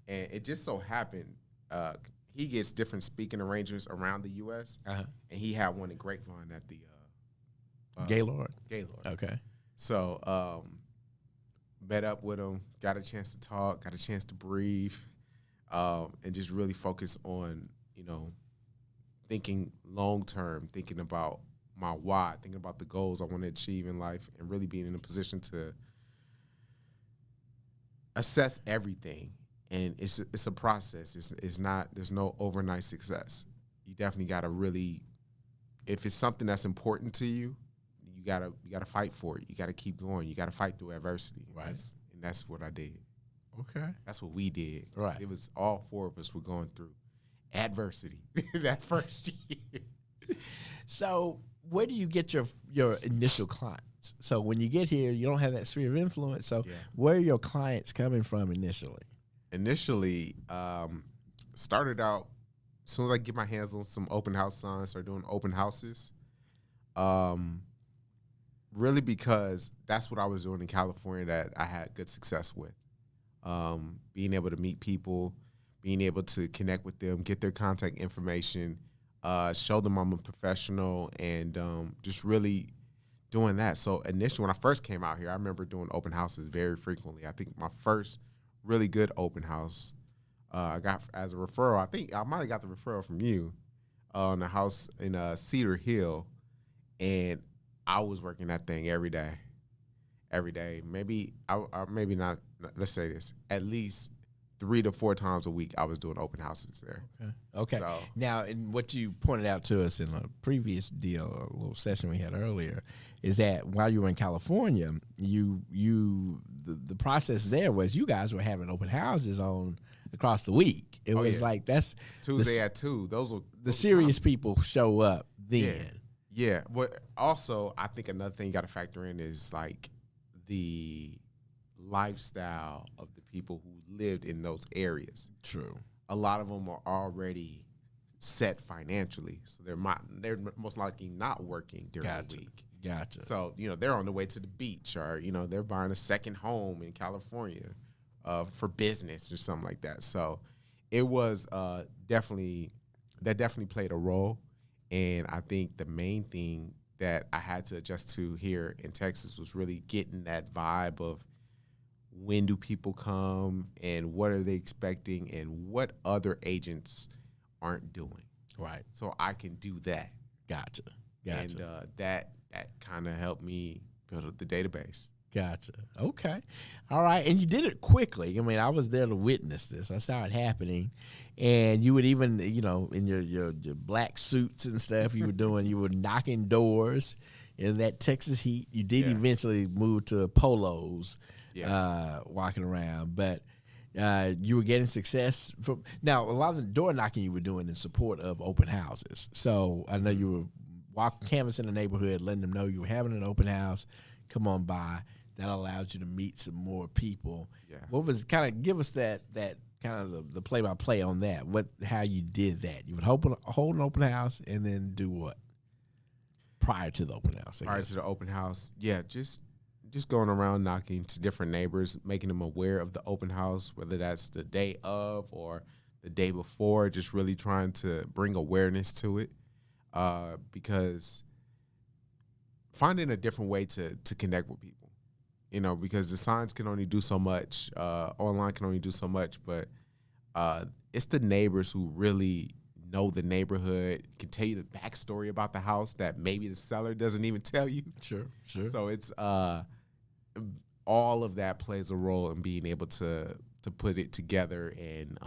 And it just so happened, he gets different speaking arrangements around the U.S. And he had one in Grapevine at the Gaylord. Okay. So met up with him, got a chance to talk, got a chance to breathe, and just really focus on, thinking long term, thinking about my why, thinking about the goals I want to achieve in life, and really being in a position to assess everything. And it's a process. It's not, there's no overnight success. You definitely got to really, if it's something that's important to you, you gotta fight for it. You gotta keep going. You gotta fight through adversity. Right. And that's what I did. Okay. That's what we did. Right. It was all 4 of us were going through adversity that first year. So where do you get your initial clients? So when you get here, you don't have that sphere of influence. So where are your clients coming from initially? Initially, started out, as soon as I get my hands on some open house signs, start doing open houses. Really because that's what I was doing in California that I had good success with. Being able to meet people, being able to connect with them, get their contact information, show them I'm a professional, and just really doing that. So initially, when I first came out here, I remember doing open houses very frequently. I think my first really good open house I got as a referral. I think I might have got the referral from you on a house in Cedar Hill, and I was working that thing every day. Maybe maybe not. Let's say this: at least 3 to 4 times a week, I was doing open houses there. Okay. So, now, and what you pointed out to us in a previous deal, a little session we had earlier, is that while you were in California, the process there was you guys were having open houses on across the week. It was like that's Tuesday at 2. Those were the serious people show up then. Yeah, but also I think another thing you got to factor in is like the lifestyle of the people who lived in those areas. True. A lot of them are already set financially, so they're most likely not working during the week. Gotcha. So they're on the way to the beach, or they're buying a second home in California for business or something like that. So it was definitely played a role. And I think the main thing that I had to adjust to here in Texas was really getting that vibe of when do people come and what are they expecting and what other agents aren't doing. Right. So I can do that. Gotcha. And that kind of helped me build up the database. Gotcha. Okay. All right. And you did it quickly. I mean, I was there to witness this. I saw it happening. And you would even, you know, in your black suits and stuff you were knocking doors in that Texas heat. You did eventually move to polos, walking around. But you were getting success from. Now, a lot of the door knocking you were doing in support of open houses. So I know you were canvassing the neighborhood, letting them know you were having an open house. Come on by. That allowed you to meet some more people. Yeah. What was give us that kind of the play by play on that? How you did that? You would hold an open house and then do what prior to the open house? Prior to the open house, just going around knocking to different neighbors, making them aware of the open house, whether that's the day of or the day before. Just really trying to bring awareness to it, because finding a different way to connect with people. You know, because the signs can only do so much, online can only do so much, but it's the neighbors who really know the neighborhood, can tell you the backstory about the house that maybe the seller doesn't even tell you. Sure. So it's all of that plays a role in being able to put it together and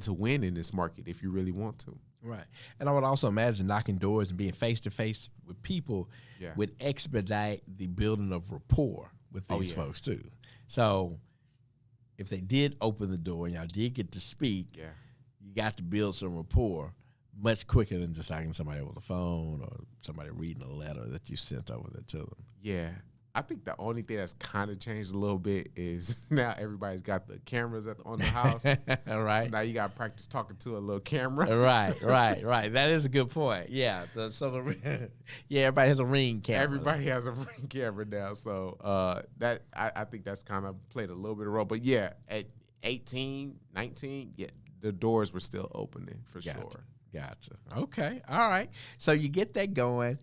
to win in this market if you really want to. Right. And I would also imagine knocking doors and being face-to-face with people would expedite the building of rapport with these folks, too. So if they did open the door and y'all did get to speak, you got to build some rapport much quicker than just talking to somebody over the phone or somebody reading a letter that you sent over there to them. Yeah. I think the only thing that's kind of changed a little bit is now everybody's got the cameras on the house. All right. So now you got to practice talking to a little camera. Right. That is a good point. Yeah. Everybody has a Ring camera. Everybody has a Ring camera now. So that I think that's kind of played a little bit of role. But yeah, at 18, 19, the doors were still opening for sure. Gotcha. Okay. All right. So you get that going.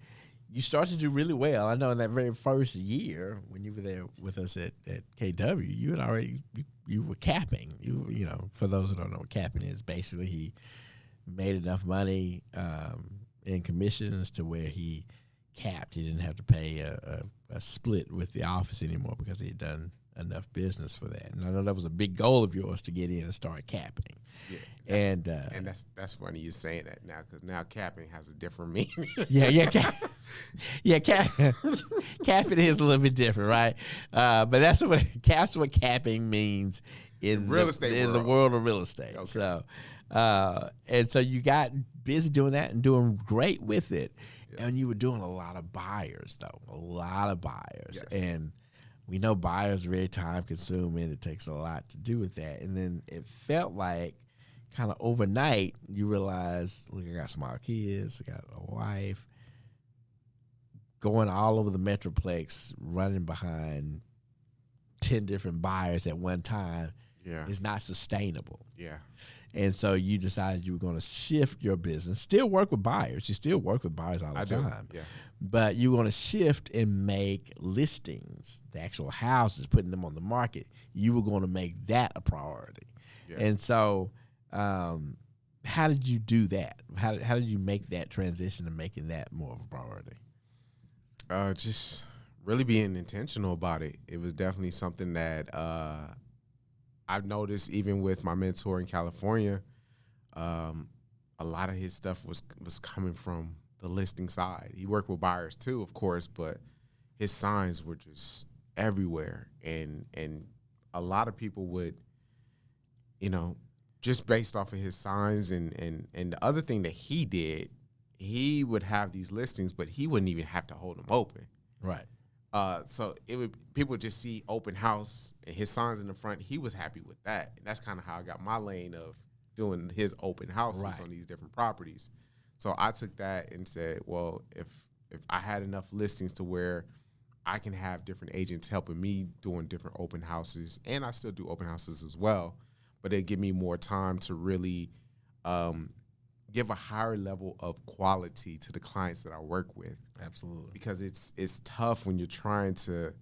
You started to do really well. I know in that very first year when you were there with us at KW, you had already you were capping. You know, for those who don't know what capping is, basically he made enough money in commissions to where he capped. He didn't have to pay a split with the office anymore because he had done enough business for that. And I know that was a big goal of yours to get in and start capping. Yeah. And that's funny you saying that now, because now capping has a different meaning. Capping is a little bit different, right? But that's what capping means in the world of real estate. Okay. So, and so you got busy doing that and doing great with it, and you were doing a lot of buyers, Yes. And we know buyers are very time consuming. It takes a lot to do with that, and then it felt like, kind of overnight, you realize, look, I got small kids, I got a wife, going all over the Metroplex, running behind 10 different buyers at one time is not sustainable. Yeah. And so you decided you were going to shift your business, still work with buyers. You still work with buyers all the time. Yeah. But you want to shift and make listings, the actual houses, putting them on the market. You were going to make that a priority. Yeah. And so how did you do that? How did you make that transition to making that more of a priority? Just really being intentional about it. It was definitely something that I've noticed even with my mentor in California. A lot of his stuff was coming from the listing side. He worked with buyers too, of course, but his signs were just everywhere. And a lot of people would, just based off of his signs and the other thing that he did, he would have these listings, but he wouldn't even have to hold them open. Right. So people would just see open house and his signs in the front. He was happy with that. And that's kind of how I got my lane of doing his open houses on these different properties. So I took that and said, well, if I had enough listings to where I can have different agents helping me doing different open houses, and I still do open houses as well, but it give me more time to really give a higher level of quality to the clients that I work with. Absolutely. Because it's tough when you're trying to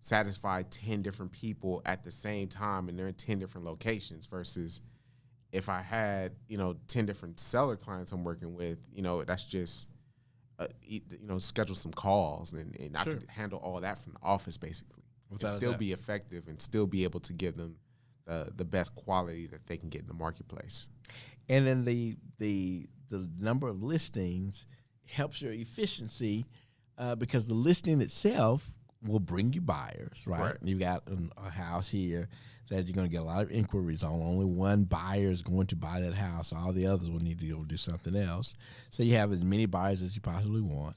satisfy 10 different people at the same time and they're in 10 different locations versus if I had, 10 different seller clients I'm working with, that's just, schedule some calls and Sure. I could handle all that from the office basically. Without and a still doubt. be effective and still be able to give them the best quality that they can get in the marketplace. And then the number of listings helps your efficiency because the listing itself will bring you buyers, right? Correct. You've got a house here that you're going to get a lot of inquiries on. Only one buyer is going to buy that house. All the others will need to go do something else. So you have as many buyers as you possibly want.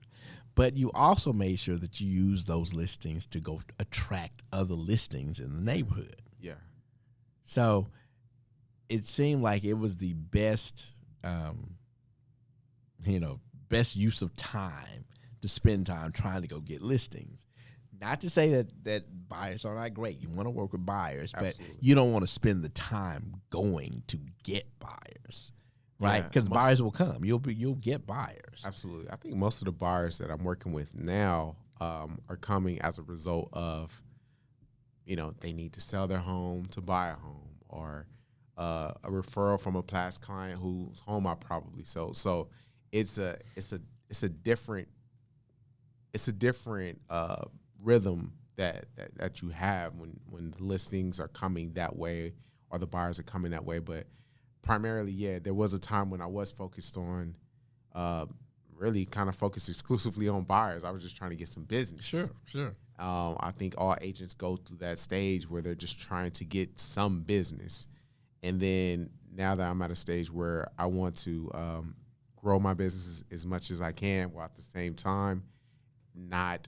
But you also made sure that you use those listings to go attract other listings in the neighborhood. Yeah. So it seemed like it was the best, best use of time to spend time trying to go get listings. Not to say that buyers are not great. You want to work with buyers, Absolutely. but you don't want to spend the time going to get buyers, right? Yeah, Because buyers will come. You'll get buyers. Absolutely. I think most of the buyers that I'm working with now are coming as a result of, they need to sell their home to buy a home, or a referral from a past client whose home I probably sold. So it's a different rhythm that you have when the listings are coming that way or the buyers are coming that way. But primarily, yeah, there was a time when I was focused on really kind of focused exclusively on buyers. I was just trying to get some business. Sure. I think all agents go through that stage where they're just trying to get some business. And then now that I'm at a stage where I want to grow my business as much as I can, while at the same time not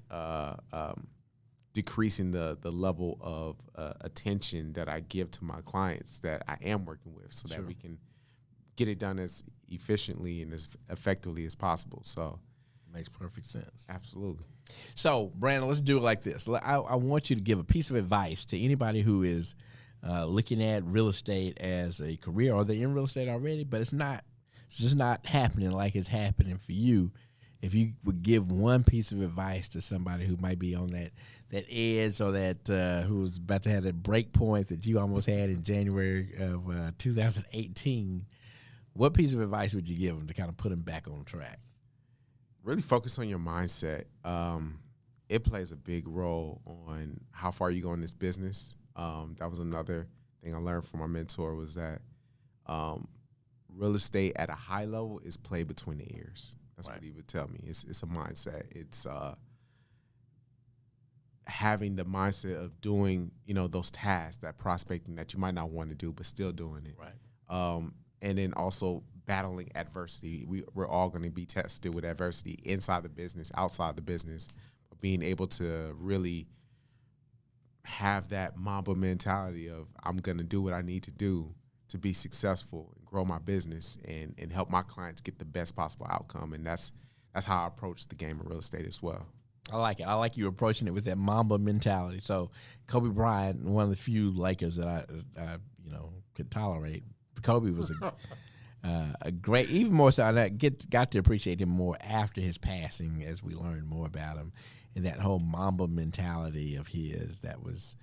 decreasing the level of attention that I give to my clients that I am working with, so that we can get it done as efficiently and as effectively as possible. So makes perfect sense. Absolutely. So, Brandon, let's do it like this. I want you to give a piece of advice to anybody who is looking at real estate as a career, or they're in real estate already, but it's just not happening like it's happening for you. If you would give one piece of advice to somebody who might be on that edge, or that who's about to have that break point that you almost had in January of 2018, what piece of advice would you give them to kind of put them back on track? Really focus on your mindset. It plays a big role on how far you go in this business. That was another thing I learned from my mentor, was that real estate at a high level is played between the ears. That's what he would tell me. It's a mindset. It's having the mindset of doing, those tasks, that prospecting that you might not want to do, but still doing it. Right. And then also battling adversity. We're all going to be tested with adversity inside the business, outside the business. But being able to really have that Mamba mentality of, I'm going to do what I need to do to be successful and grow my business and help my clients get the best possible outcome. And that's how I approach the game of real estate as well. I like it. I like you approaching it with that Mamba mentality. So Kobe Bryant, one of the few Lakers that I could tolerate. Kobe was a great, even more so. I got to appreciate him more after his passing as we learned more about him, and that whole Mamba mentality of his that was,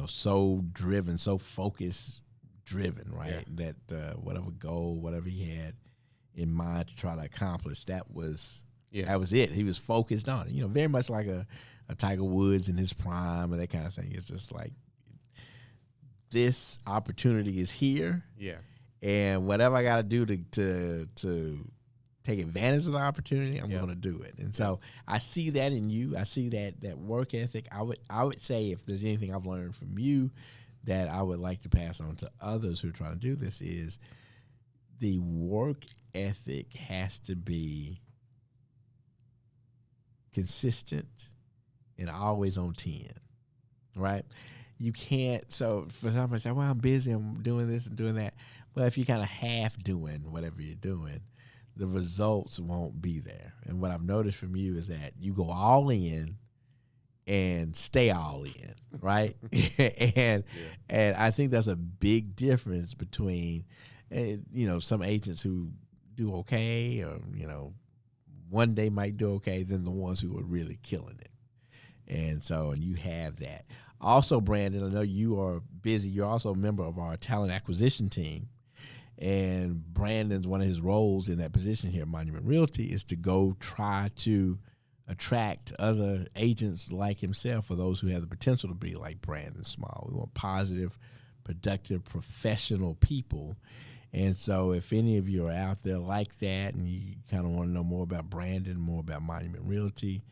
so driven, so focus driven, right? Yeah. That whatever goal, whatever he had in mind to try to accomplish, that was it. He was focused on it. Very much like a Tiger Woods in his prime and that kind of thing. It's just like, this opportunity is here. Yeah. And whatever I got to do to take advantage of the opportunity, I'm going to do it. And so I see that in you. I see that work ethic. I would say, if there's anything I've learned from you that I would like to pass on to others who are trying to do this, is the work ethic has to be consistent and always on 10, right? You can't, so for somebody say, well, I'm busy, I'm doing this and doing that. Well, if you're kind of half doing whatever you're doing, the results won't be there. And what I've noticed from you is that you go all in and stay all in, right? and I think that's a big difference between, some agents who do okay, or one day might do okay, than the ones who are really killing it. And you have that. Also, Brandon, I know you are busy. You're also a member of our talent acquisition team. And Brandon's, one of his roles in that position here at Monument Realty is to go try to attract other agents like himself, or those who have the potential to be like Brandon Small. We want positive, productive, professional people. And so if any of you are out there like that and you kind of want to know more about Brandon, more about Monument Realty,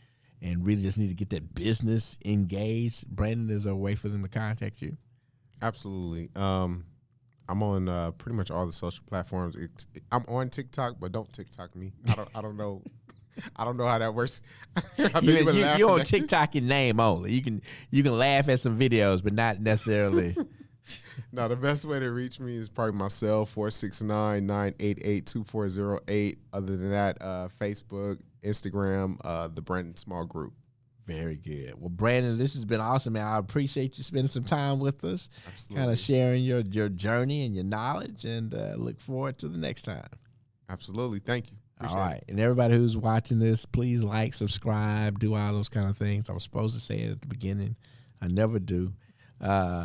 and really just need to get that business engaged, Brandon, is there a way for them to contact you? Absolutely. I'm on pretty much all the social platforms. I'm on TikTok, but don't TikTok me. I don't know. I don't know how that works. You're on TikTok in name only. You can laugh at some videos, but not necessarily. No, the best way to reach me is probably my cell, 469-988-2408. Other than that, Facebook, Instagram, the Brandon Small Group. Very good. Well, Brandon, this has been awesome, man. I appreciate you spending some time with us. Absolutely. Kind of sharing your journey and your knowledge, and look forward to the next time. Absolutely. Thank you. Appreciate all right. And everybody who's watching this, please like, subscribe, do all those kind of things. I was supposed to say it at the beginning. I never do.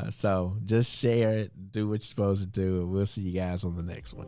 So just share it, do what you're supposed to do, and we'll see you guys on the next one.